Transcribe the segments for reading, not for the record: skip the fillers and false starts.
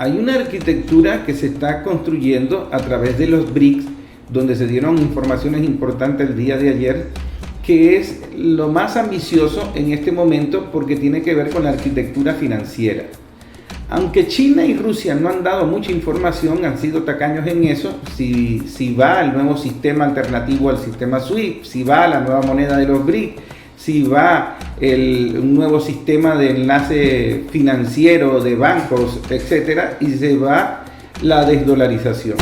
hay una arquitectura que se está construyendo a través de los BRICS, donde se dieron informaciones importantes el día de ayer, que es lo más ambicioso en este momento porque tiene que ver con la arquitectura financiera. Aunque China y Rusia no han dado mucha información, han sido tacaños en eso, si va al nuevo sistema alternativo al sistema SWIFT, si va a la nueva moneda de los BRICS, si va un nuevo sistema de enlace financiero de bancos, etcétera, y se va la desdolarización.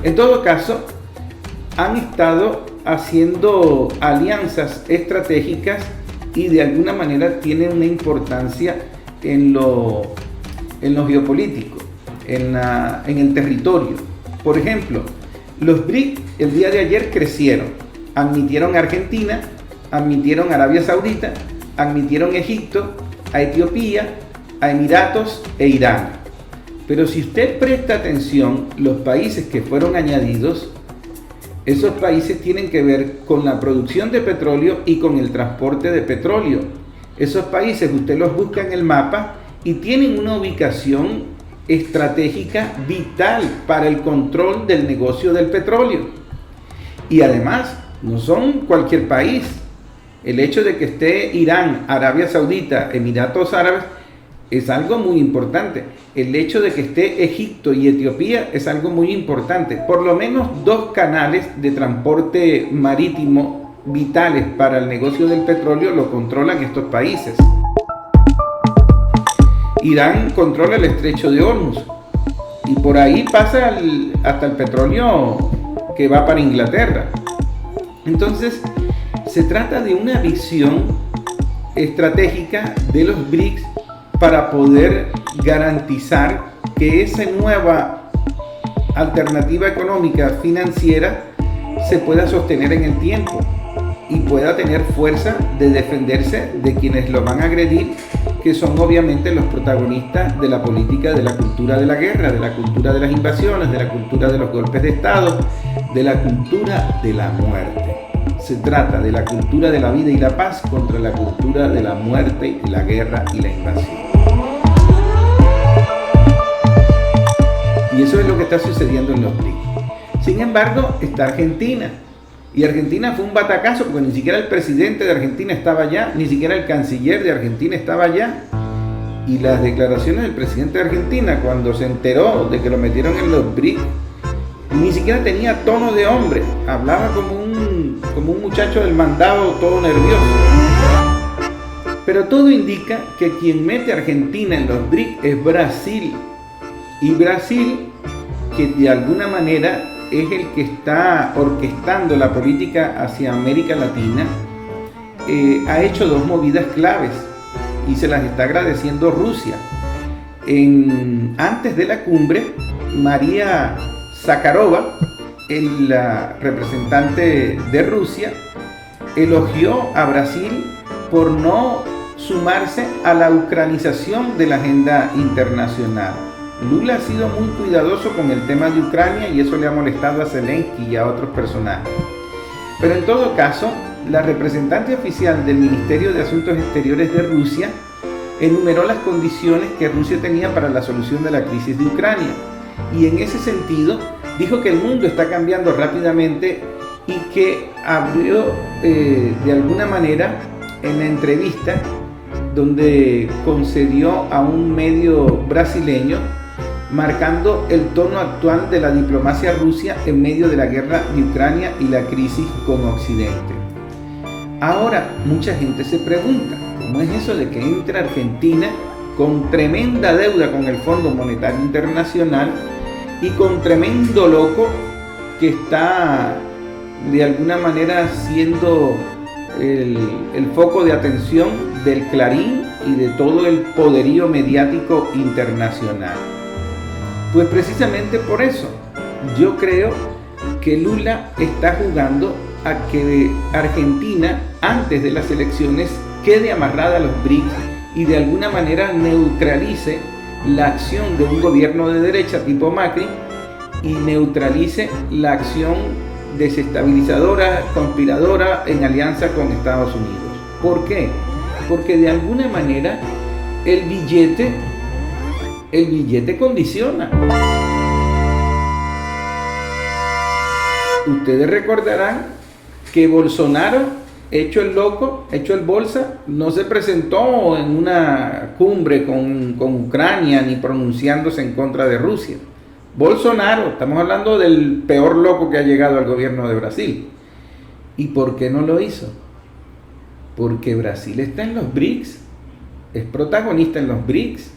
En todo caso, han estado haciendo alianzas estratégicas y de alguna manera tienen una importancia en lo geopolítico, en el territorio. Por ejemplo, los BRICS el día de ayer crecieron, admitieron a Argentina, admitieron a Arabia Saudita, admitieron a Egipto, a Etiopía, a Emiratos e Irán. Pero si usted presta atención, los países que fueron añadidos, esos países tienen que ver con la producción de petróleo y con el transporte de petróleo. Esos países usted los busca en el mapa y tienen una ubicación estratégica vital para el control del negocio del petróleo. Y además, no son cualquier país. El hecho de que esté Irán, Arabia Saudita, Emiratos Árabes, es algo muy importante. El hecho de que esté Egipto y Etiopía es algo muy importante. Por lo menos 2 canales de transporte marítimo vitales para el negocio del petróleo lo controlan estos países. Irán controla el estrecho de Hormuz y por ahí pasa hasta el petróleo que va para Inglaterra. Entonces, se trata de una visión estratégica de los BRICS para poder garantizar que esa nueva alternativa económica financiera se pueda sostener en el tiempo y pueda tener fuerza de defenderse de quienes lo van a agredir, que son obviamente los protagonistas de la política, de la cultura de la guerra, de la cultura de las invasiones, de la cultura de los golpes de Estado, de la cultura de la muerte. Se trata de la cultura de la vida y la paz contra la cultura de la muerte, la guerra y la invasión. Y eso es lo que está sucediendo en los BRICS. Sin embargo, está Argentina. Y Argentina fue un batacazo porque ni siquiera el presidente de Argentina estaba allá, ni siquiera el canciller de Argentina estaba allá. Y las declaraciones del presidente de Argentina cuando se enteró de que lo metieron en los BRICS, ni siquiera tenía tono de hombre. Hablaba como un muchacho del mandado todo nervioso. Pero todo indica que quien mete a Argentina en los BRICS es Brasil. Y Brasil, que de alguna manera es el que está orquestando la política hacia América Latina, ha hecho 2 movidas claves y se las está agradeciendo Rusia. Antes de la cumbre, María Zakharova, la representante de Rusia, elogió a Brasil por no sumarse a la ucranización de la agenda internacional. Lula ha sido muy cuidadoso con el tema de Ucrania y eso le ha molestado a Zelensky y a otros personajes. Pero en todo caso, la representante oficial del Ministerio de Asuntos Exteriores de Rusia enumeró las condiciones que Rusia tenía para la solución de la crisis de Ucrania. Y en ese sentido, dijo que el mundo está cambiando rápidamente y que abrió de alguna manera en la entrevista donde concedió a un medio brasileño, marcando el tono actual de la diplomacia rusa en medio de la guerra de Ucrania y la crisis con Occidente. Ahora, mucha gente se pregunta, ¿cómo es eso de que entra Argentina con tremenda deuda con el Fondo Monetario Internacional y con tremendo loco que está de alguna manera siendo el foco de atención del Clarín y de todo el poderío mediático internacional? Pues precisamente por eso, yo creo que Lula está jugando a que Argentina, antes de las elecciones, quede amarrada a los BRICS y de alguna manera neutralice la acción de un gobierno de derecha tipo Macri y neutralice la acción desestabilizadora, conspiradora en alianza con Estados Unidos. ¿Por qué? Porque de alguna manera el billete condiciona. Ustedes recordarán que Bolsonaro, hecho el loco, hecho el bolsa, no se presentó en una cumbre con Ucrania ni pronunciándose en contra de Rusia. Bolsonaro, estamos hablando del peor loco que ha llegado al gobierno de Brasil. ¿Y por qué no lo hizo? Porque Brasil está en los BRICS, es protagonista en los BRICS,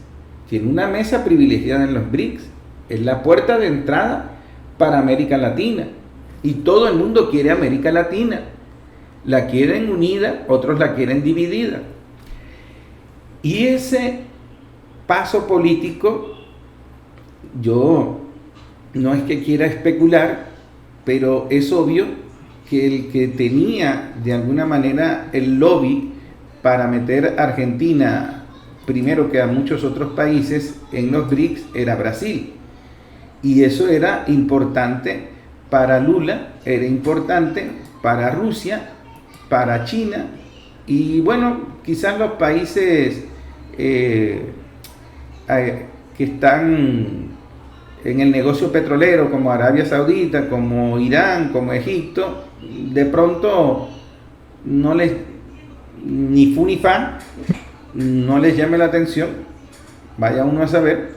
tiene una mesa privilegiada en los BRICS, es la puerta de entrada para América Latina. Y todo el mundo quiere América Latina. La quieren unida, otros la quieren dividida. Y ese paso político, yo no es que quiera especular, pero es obvio que el que tenía de alguna manera el lobby para meter a Argentina, primero que a muchos otros países, en los BRICS era Brasil. Y eso era importante para Lula, era importante para Rusia, para China y bueno, quizás los países que están en el negocio petrolero como Arabia Saudita, como Irán, como Egipto, de pronto no les ni fu ni fa, no les llame la atención, vaya uno a saber,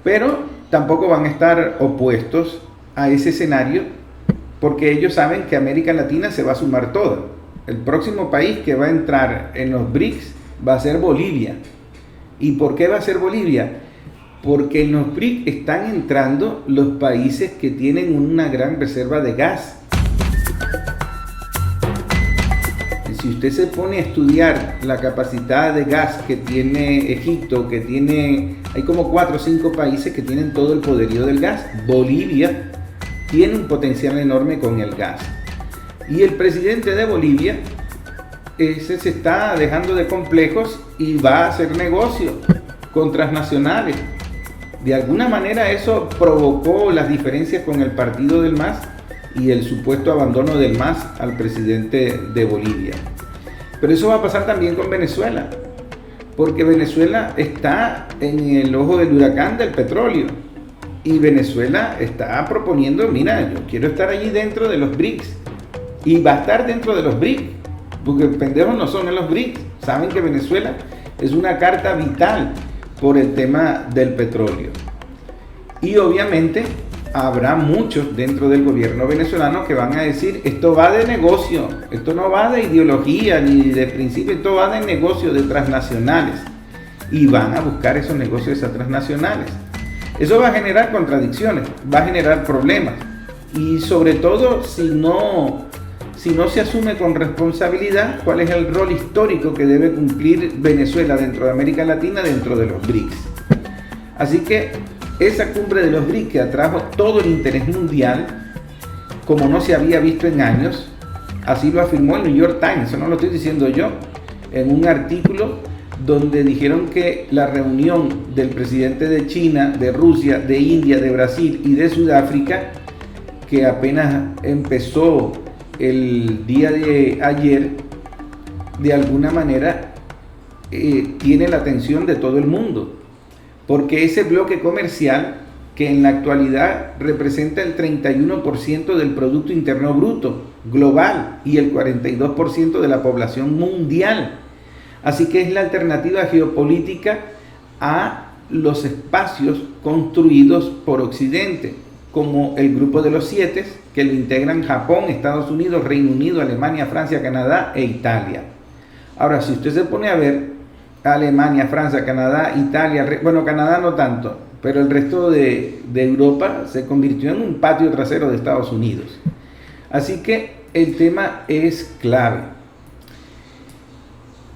pero tampoco van a estar opuestos a ese escenario porque ellos saben que América Latina se va a sumar toda. El próximo país que va a entrar en los BRICS va a ser Bolivia. ¿Y por qué va a ser Bolivia? Porque en los BRICS están entrando los países que tienen una gran reserva de gas. Si usted se pone a estudiar la capacidad de gas que tiene Egipto, hay como 4 o 5 países que tienen todo el poderío del gas. Bolivia tiene un potencial enorme con el gas. Y el presidente de Bolivia, ese se está dejando de complejos y va a hacer negocio con transnacionales. De alguna manera eso provocó las diferencias con el partido del MAS y el supuesto abandono del MAS al presidente de Bolivia. Pero eso va a pasar también con Venezuela, porque Venezuela está en el ojo del huracán del petróleo. Y Venezuela está proponiendo, mira, yo quiero estar allí dentro de los BRICS. Y va a estar dentro de los BRICS, porque pendejos no son en los BRICS. Saben que Venezuela es una carta vital por el tema del petróleo. Y obviamente habrá muchos dentro del gobierno venezolano que van a decir, esto va de negocio, esto no va de ideología ni de principio, esto va de negocio, de transnacionales. Y van a buscar esos negocios a transnacionales. Eso va a generar contradicciones, va a generar problemas. Y sobre todo si no se asume con responsabilidad cuál es el rol histórico que debe cumplir Venezuela dentro de América Latina, dentro de los BRICS. Así que esa cumbre de los BRICS que atrajo todo el interés mundial, como no se había visto en años, así lo afirmó el New York Times, eso no lo estoy diciendo yo, en un artículo donde dijeron que la reunión del presidente de China, de Rusia, de India, de Brasil y de Sudáfrica, que apenas empezó el día de ayer, de alguna manera tiene la atención de todo el mundo, porque ese bloque comercial que en la actualidad representa el 31% del Producto Interno Bruto global y el 42% de la población mundial. Así que es la alternativa geopolítica a los espacios construidos por Occidente, como el Grupo de los 7, que lo integran Japón, Estados Unidos, Reino Unido, Alemania, Francia, Canadá e Italia. Ahora, si usted se pone a ver Alemania, Francia, Canadá, Italia, bueno, Canadá no tanto, pero el resto de Europa se convirtió en un patio trasero de Estados Unidos. Así que el tema es clave.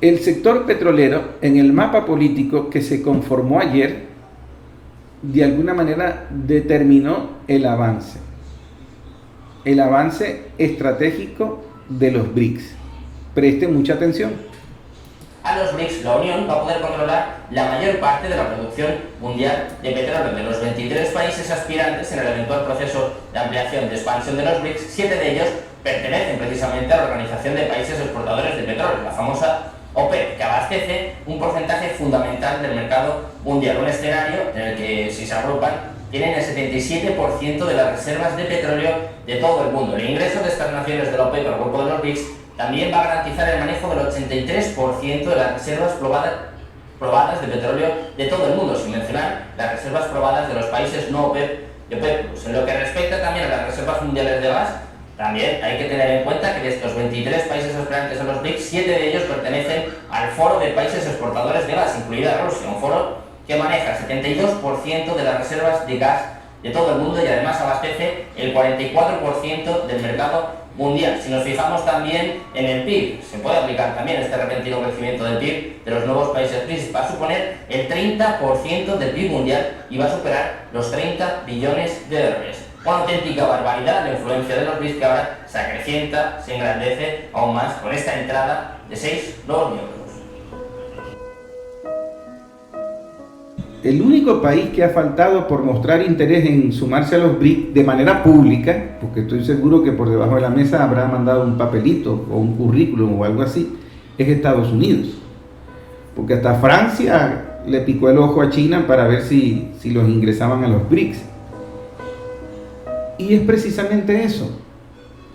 El sector petrolero, en el mapa político que se conformó ayer, de alguna manera determinó el avance estratégico de los BRICS. Preste mucha atención. A los BRICS, la Unión va a poder controlar la mayor parte de la producción mundial de petróleo. De los 23 países aspirantes en el eventual proceso de ampliación de expansión de los BRICS, 7 de ellos pertenecen precisamente a la Organización de Países Exportadores de Petróleo, la famosa OPEP, que abastece un porcentaje fundamental del mercado mundial, un escenario en el que, si se agrupan, tienen el 77% de las reservas de petróleo de todo el mundo. El ingreso de estas naciones de la OPEP al grupo de los BRICS también va a garantizar el manejo del 83% de las reservas probadas de petróleo de todo el mundo, sin mencionar las reservas probadas de los países no OPEP y OPEP+. En lo que respecta también a las reservas mundiales de gas, también hay que tener en cuenta que de estos 23 países aspirantes a los BRICS, 7 de ellos pertenecen al foro de países exportadores de gas, incluida Rusia, un foro que maneja el 72% de las reservas de gas de todo el mundo y además abastece el 44% del mercado mundial. Si nos fijamos también en el PIB, se puede aplicar también este repentino crecimiento del PIB de los nuevos países BRICS, va a suponer el 30% del PIB mundial y va a superar los 30 billones de dólares. Una auténtica barbaridad la influencia de los BRICS, que ahora se acrecienta, se engrandece aún más con esta entrada de 6 nuevos miembros. El único país que ha faltado por mostrar interés en sumarse a los BRICS de manera pública, porque estoy seguro que por debajo de la mesa habrá mandado un papelito o un currículum o algo así, es Estados Unidos. Porque hasta Francia le picó el ojo a China para ver si los ingresaban a los BRICS. Y es precisamente eso.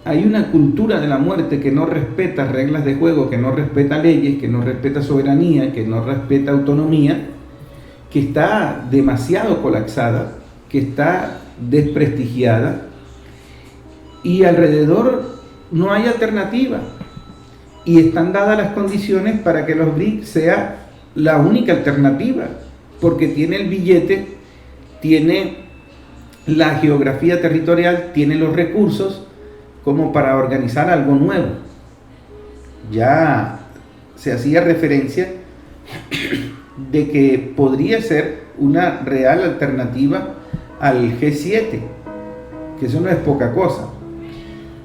Hay una cultura de la muerte que no respeta reglas de juego, que no respeta leyes, que no respeta soberanía, que no respeta autonomía, que está demasiado colapsada, que está desprestigiada y alrededor no hay alternativa. Y están dadas las condiciones para que los BRICS sea la única alternativa, porque tiene el billete, tiene la geografía territorial, tiene los recursos como para organizar algo nuevo. Ya se hacía referencia de que podría ser una real alternativa al G7, que eso no es poca cosa.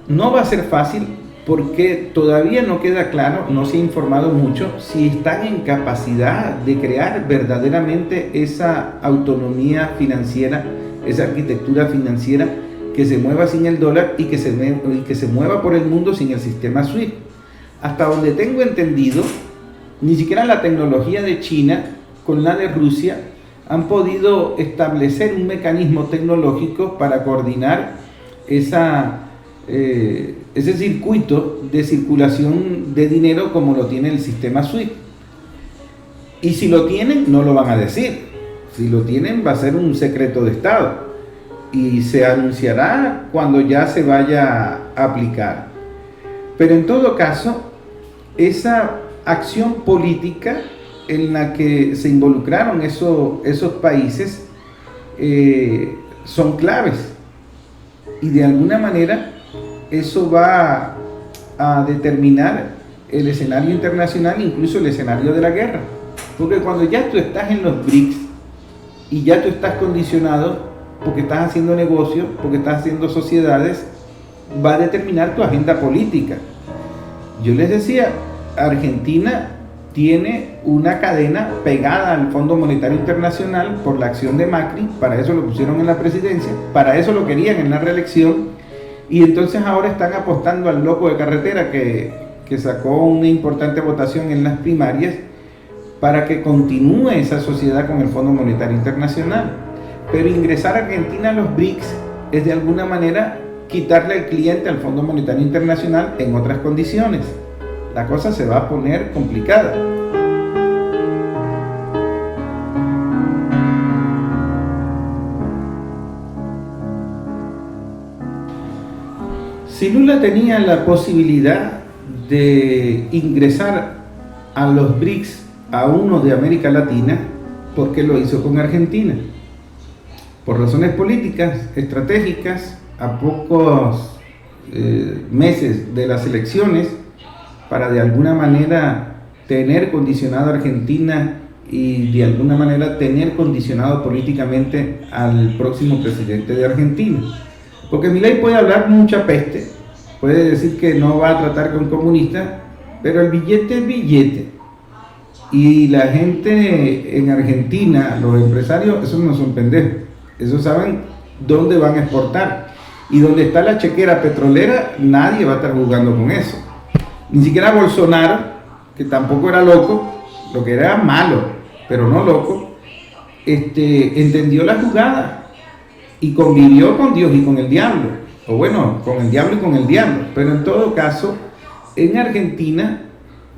No va a ser fácil porque todavía no queda claro, no se ha informado mucho, si están en capacidad de crear verdaderamente esa autonomía financiera, esa arquitectura financiera que se mueva sin el dólar y que se mueva por el mundo sin el sistema SWIFT. Hasta donde tengo entendido, ni siquiera la tecnología de China con la de Rusia han podido establecer un mecanismo tecnológico para coordinar ese circuito de circulación de dinero como lo tiene el sistema SWIFT. Y si lo tienen, no lo van a decir. Si lo tienen, va a ser un secreto de Estado y se anunciará cuando ya se vaya a aplicar. Pero en todo caso, esa acción política en la que se involucraron esos países son claves, y de alguna manera eso va a determinar el escenario internacional, incluso el escenario de la guerra, porque cuando ya tú estás en los BRICS y ya tú estás condicionado porque estás haciendo negocios, porque estás haciendo sociedades, va a determinar tu agenda política. Yo les decía, Argentina tiene una cadena pegada al Fondo Monetario Internacional por la acción de Macri, para eso lo pusieron en la presidencia, para eso lo querían en la reelección, y entonces ahora están apostando al loco de carretera que sacó una importante votación en las primarias para que continúe esa sociedad con el Fondo Monetario Internacional. Pero ingresar a Argentina a los BRICS es de alguna manera quitarle el cliente al Fondo Monetario Internacional en otras condiciones. La cosa se va a poner complicada. Si Lula tenía la posibilidad de ingresar a los BRICS, a uno de América Latina, ¿por qué lo hizo con Argentina? Por razones políticas, estratégicas, a pocos meses de las elecciones, para de alguna manera tener condicionado a Argentina y de alguna manera tener condicionado políticamente al próximo presidente de Argentina. Porque Milei puede hablar mucha peste, puede decir que no va a tratar con comunistas, pero el billete es billete. Y la gente en Argentina, los empresarios, esos no son pendejos, esos saben dónde van a exportar. Y donde está la chequera petrolera, nadie va a estar jugando con eso. Ni siquiera Bolsonaro, que tampoco era loco, lo que era malo, pero no loco, entendió la jugada y convivió con Dios y con el diablo, o bueno, con el diablo y con el diablo. Pero en todo caso, en Argentina,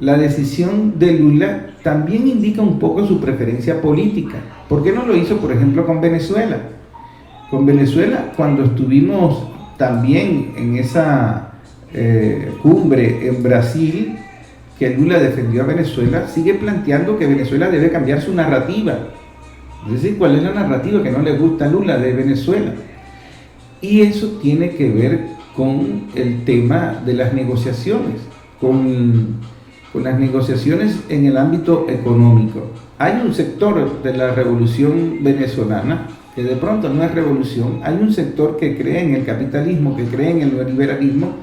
la decisión de Lula también indica un poco su preferencia política. ¿Por qué no lo hizo, por ejemplo, con Venezuela? Con Venezuela, cuando estuvimos también en esa cumbre en Brasil, que Lula defendió a Venezuela, sigue planteando que Venezuela debe cambiar su narrativa. Es decir, ¿cuál es la narrativa que no le gusta a Lula de Venezuela? Y eso tiene que ver con el tema de las negociaciones, con las negociaciones en el ámbito económico. Hay un sector de la revolución venezolana que de pronto no es revolución, hay un sector que cree en el capitalismo, que cree en el neoliberalismo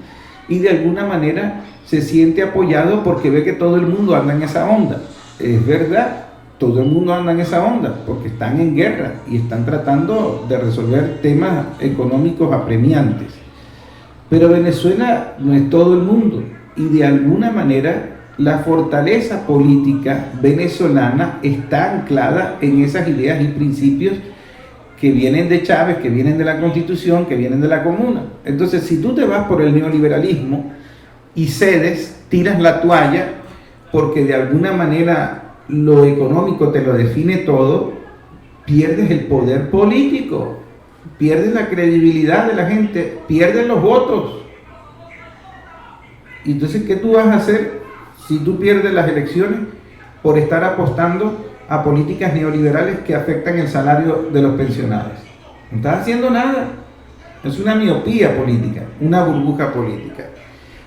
y de alguna manera se siente apoyado porque ve que todo el mundo anda en esa onda. Es verdad, todo el mundo anda en esa onda porque están en guerra y están tratando de resolver temas económicos apremiantes. Pero Venezuela no es todo el mundo y de alguna manera la fortaleza política venezolana está anclada en esas ideas y principios que vienen de Chávez, que vienen de la Constitución, que vienen de la Comuna. Entonces, si tú te vas por el neoliberalismo y cedes, tiras la toalla, porque de alguna manera lo económico te lo define todo, pierdes el poder político, pierdes la credibilidad de la gente, pierdes los votos. Y entonces, ¿qué tú vas a hacer si tú pierdes las elecciones por estar apostando a políticas neoliberales que afectan el salario de los pensionados? No estás haciendo nada. Es una miopía política, una burbuja política.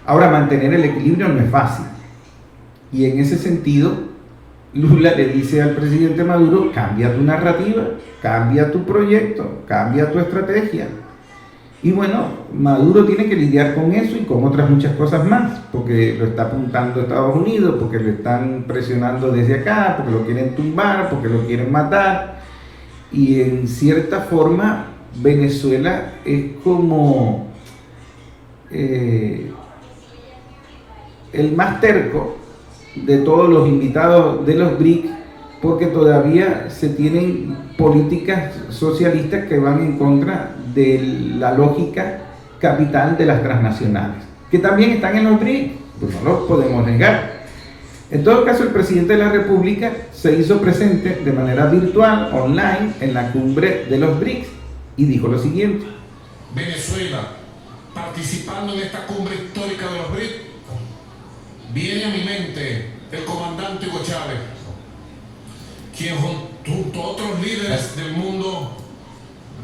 Ahora, mantener el equilibrio no es fácil. Y en ese sentido, Lula le dice al presidente Maduro: cambia tu narrativa, cambia tu proyecto, cambia tu estrategia. Y bueno, Maduro tiene que lidiar con eso y con otras muchas cosas más, porque lo está apuntando a Estados Unidos, porque lo están presionando desde acá, porque lo quieren tumbar, porque lo quieren matar. Y en cierta forma, Venezuela es como el más terco de todos los invitados de los BRICS, porque todavía se tienen políticas socialistas que van en contra de la lógica capital de las transnacionales, que también están en los BRICS, pues no lo podemos negar. En todo caso, el presidente de la República se hizo presente de manera virtual, online, en la cumbre de los BRICS y dijo lo siguiente: Venezuela, participando en esta cumbre histórica de los BRICS, viene a mi mente el comandante Hugo Chávez, quien junto a otros líderes del mundo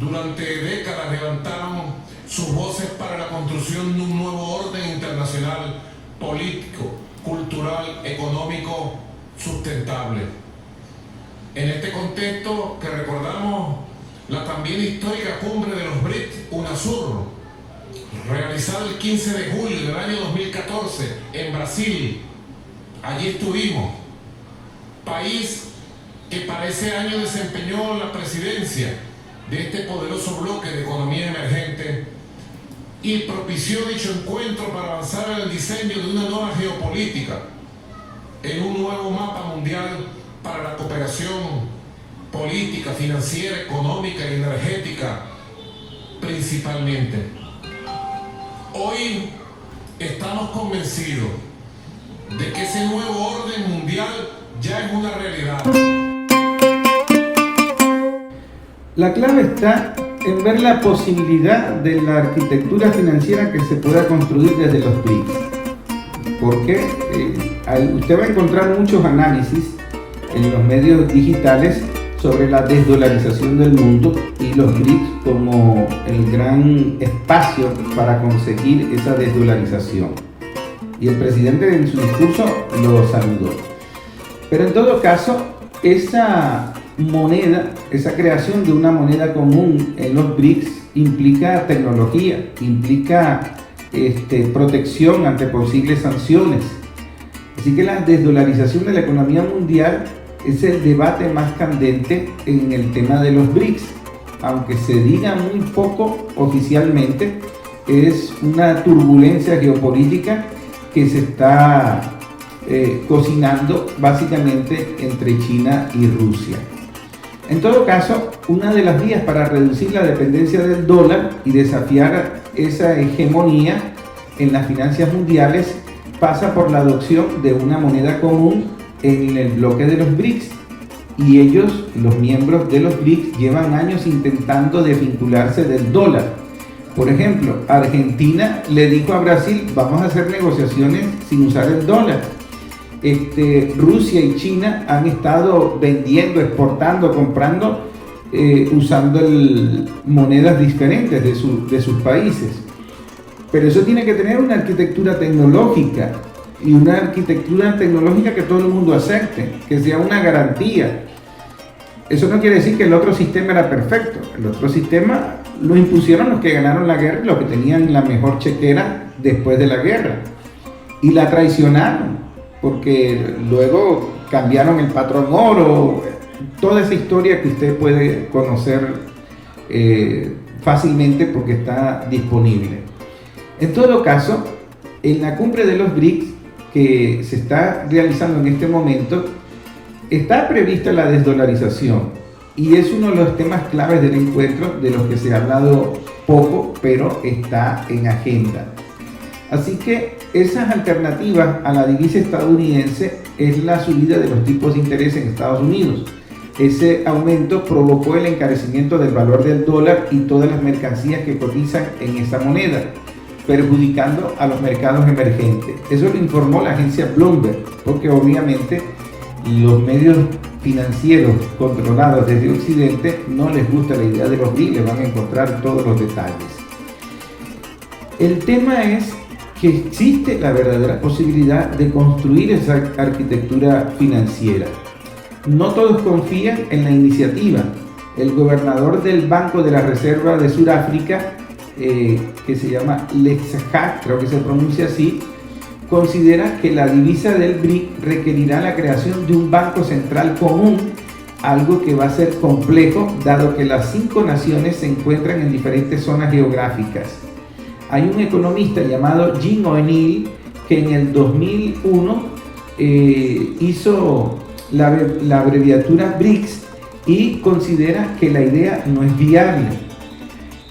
durante décadas levantaron sus voces para la construcción de un nuevo orden internacional político, cultural, económico, sustentable. En este contexto que recordamos la también histórica cumbre de los BRICS, UNASUR, realizada el 15 de julio del año 2014 en Brasil. Allí estuvimos, país que para ese año desempeñó la presidencia de este poderoso bloque de economía emergente y propició dicho encuentro para avanzar en el diseño de una nueva geopolítica, en un nuevo mapa mundial para la cooperación política, financiera, económica y energética principalmente. Hoy estamos convencidos de que ese nuevo orden mundial ya es una realidad. La clave está en ver la posibilidad de la arquitectura financiera que se pueda construir desde los BRICS. Porque usted va a encontrar muchos análisis en los medios digitales sobre la desdolarización del mundo y los BRICS como el gran espacio para conseguir esa desdolarización. Y el presidente en su discurso lo saludó. Pero en todo caso, esa moneda, esa creación de una moneda común en los BRICS implica tecnología, implica protección ante posibles sanciones. Así que la desdolarización de la economía mundial es el debate más candente en el tema de los BRICS. Aunque se diga muy poco oficialmente, es una turbulencia geopolítica que se está cocinando básicamente entre China y Rusia. En todo caso, una de las vías para reducir la dependencia del dólar y desafiar esa hegemonía en las finanzas mundiales pasa por la adopción de una moneda común en el bloque de los BRICS. Y ellos, los miembros de los BRICS, llevan años intentando desvincularse del dólar. Por ejemplo, Argentina le dijo a Brasil, vamos a hacer negociaciones sin usar el dólar. Rusia y China han estado vendiendo, exportando, comprando, usando monedas diferentes de sus países. Pero eso tiene que tener una arquitectura tecnológica, y una arquitectura tecnológica que todo el mundo acepte, que sea una garantía. Eso no quiere decir que el otro sistema era perfecto. El otro sistema lo impusieron los que ganaron la guerra y los que tenían la mejor chequera después de la guerra. Y la traicionaron, porque luego cambiaron el patrón oro. Toda esa historia que usted puede conocer fácilmente porque está disponible. En todo caso, en la cumbre de los BRICS que se está realizando en este momento, está prevista la desdolarización y es uno de los temas claves del encuentro, de los que se ha hablado poco, pero está en agenda. Así que esas alternativas a la divisa estadounidense es la subida de los tipos de interés en Estados Unidos. Ese aumento provocó el encarecimiento del valor del dólar y todas las mercancías que cotizan en esa moneda, perjudicando a los mercados emergentes. Eso lo informó la agencia Bloomberg, porque obviamente los medios financieros controlados desde Occidente no les gusta la idea de los BRICS, le van a encontrar todos los detalles. El tema es que existe la verdadera posibilidad de construir esa arquitectura financiera. No todos confían en la iniciativa. El gobernador del Banco de la Reserva de Sudáfrica, que se llama Letshak, creo que se pronuncia así, considera que la divisa del BRIC requerirá la creación de un banco central común, algo que va a ser complejo dado que las 5 naciones se encuentran en diferentes zonas geográficas. Hay un economista llamado Jim O'Neill que en el 2001 hizo la abreviatura BRICS y considera que la idea no es viable.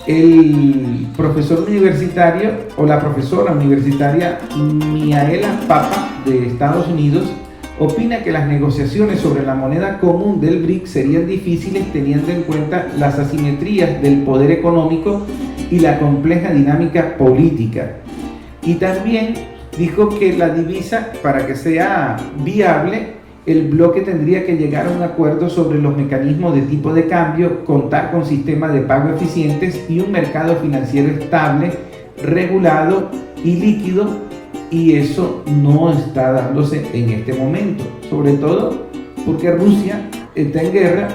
El profesor universitario o la profesora universitaria Miaela Papa de Estados Unidos opina que las negociaciones sobre la moneda común del BRICS serían difíciles teniendo en cuenta las asimetrías del poder económico y la compleja dinámica política. Y también dijo que la divisa, para que sea viable, el bloque tendría que llegar a un acuerdo sobre los mecanismos de tipo de cambio, contar con sistemas de pago eficientes y un mercado financiero estable, regulado y líquido, y eso no está dándose en este momento, sobre todo porque Rusia está en guerra,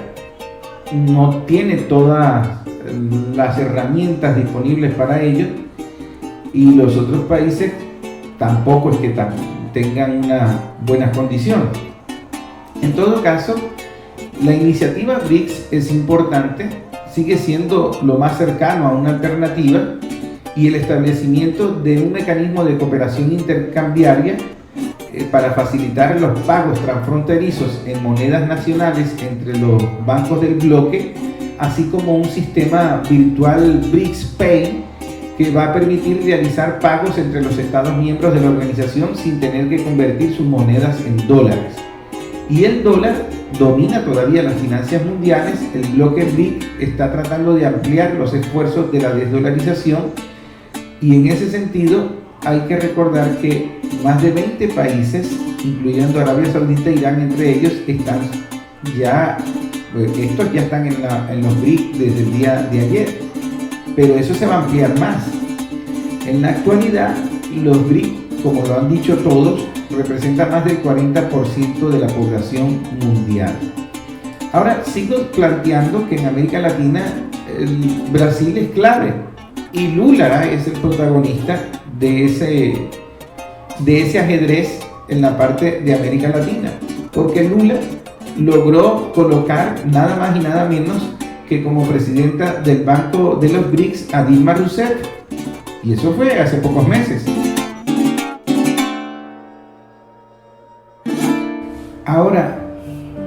no tiene todas las herramientas disponibles para ello, y los otros países tampoco es que tengan unas buenas condiciones. En todo caso, la iniciativa BRICS es importante, sigue siendo lo más cercano a una alternativa, y el establecimiento de un mecanismo de cooperación intercambiaria para facilitar los pagos transfronterizos en monedas nacionales entre los bancos del bloque, así como un sistema virtual BRICS Pay que va a permitir realizar pagos entre los Estados miembros de la organización sin tener que convertir sus monedas en dólares. Y el dólar domina todavía las finanzas mundiales. El bloque BRIC está tratando de ampliar los esfuerzos de la desdolarización, y en ese sentido hay que recordar que más de 20 países, incluyendo Arabia Saudita e Irán entre ellos, están ya, estos ya están en los BRIC desde el día de ayer, pero eso se va a ampliar más. En la actualidad, los BRIC, como lo han dicho todos, representa más del 40% de la población mundial. Ahora sigo planteando que en América Latina Brasil es clave y Lula es el protagonista de ese ajedrez en la parte de América Latina, porque Lula logró colocar nada más y nada menos que como presidenta del Banco de los BRICS a Dilma Rousseff, y eso fue hace pocos meses. Ahora,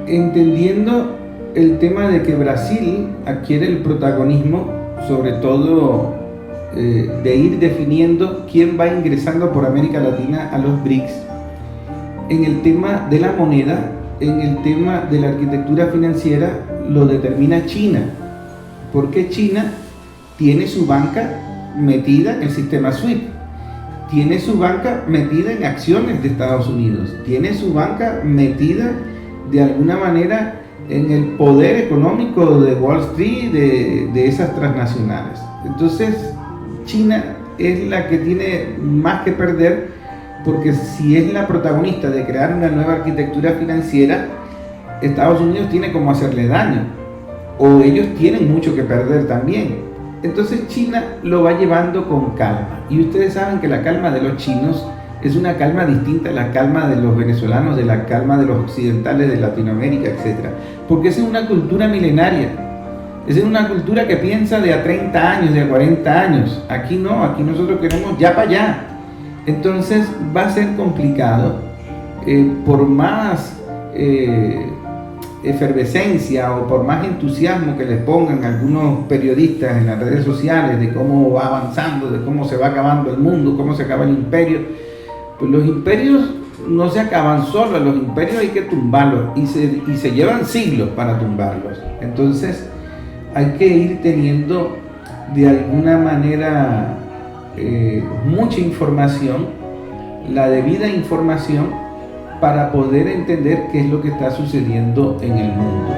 entendiendo el tema de que Brasil adquiere el protagonismo, sobre todo de ir definiendo quién va ingresando por América Latina a los BRICS, en el tema de la moneda, en el tema de la arquitectura financiera, lo determina China, porque China tiene su banca metida en el sistema SWIFT, tiene su banca metida en acciones de Estados Unidos, tiene su banca metida de alguna manera en el poder económico de Wall Street, de esas transnacionales. Entonces, China es la que tiene más que perder, porque si es la protagonista de crear una nueva arquitectura financiera, Estados Unidos tiene como hacerle daño, o ellos tienen mucho que perder también. Entonces China lo va llevando con calma, y ustedes saben que la calma de los chinos es una calma distinta a la calma de los venezolanos, de la calma de los occidentales de Latinoamérica, etc. Porque esa es una cultura milenaria, esa es una cultura que piensa de a 30 años, de a 40 años. Aquí no, aquí nosotros queremos ya para allá. Entonces va a ser complicado, por más efervescencia o por más entusiasmo que les pongan algunos periodistas en las redes sociales de cómo va avanzando, de cómo se va acabando el mundo, cómo se acaba el imperio. Pues los imperios no se acaban solos, los imperios hay que tumbarlos y se llevan siglos para tumbarlos. Entonces hay que ir teniendo de alguna manera mucha información, la debida información, para poder entender qué es lo que está sucediendo en el mundo.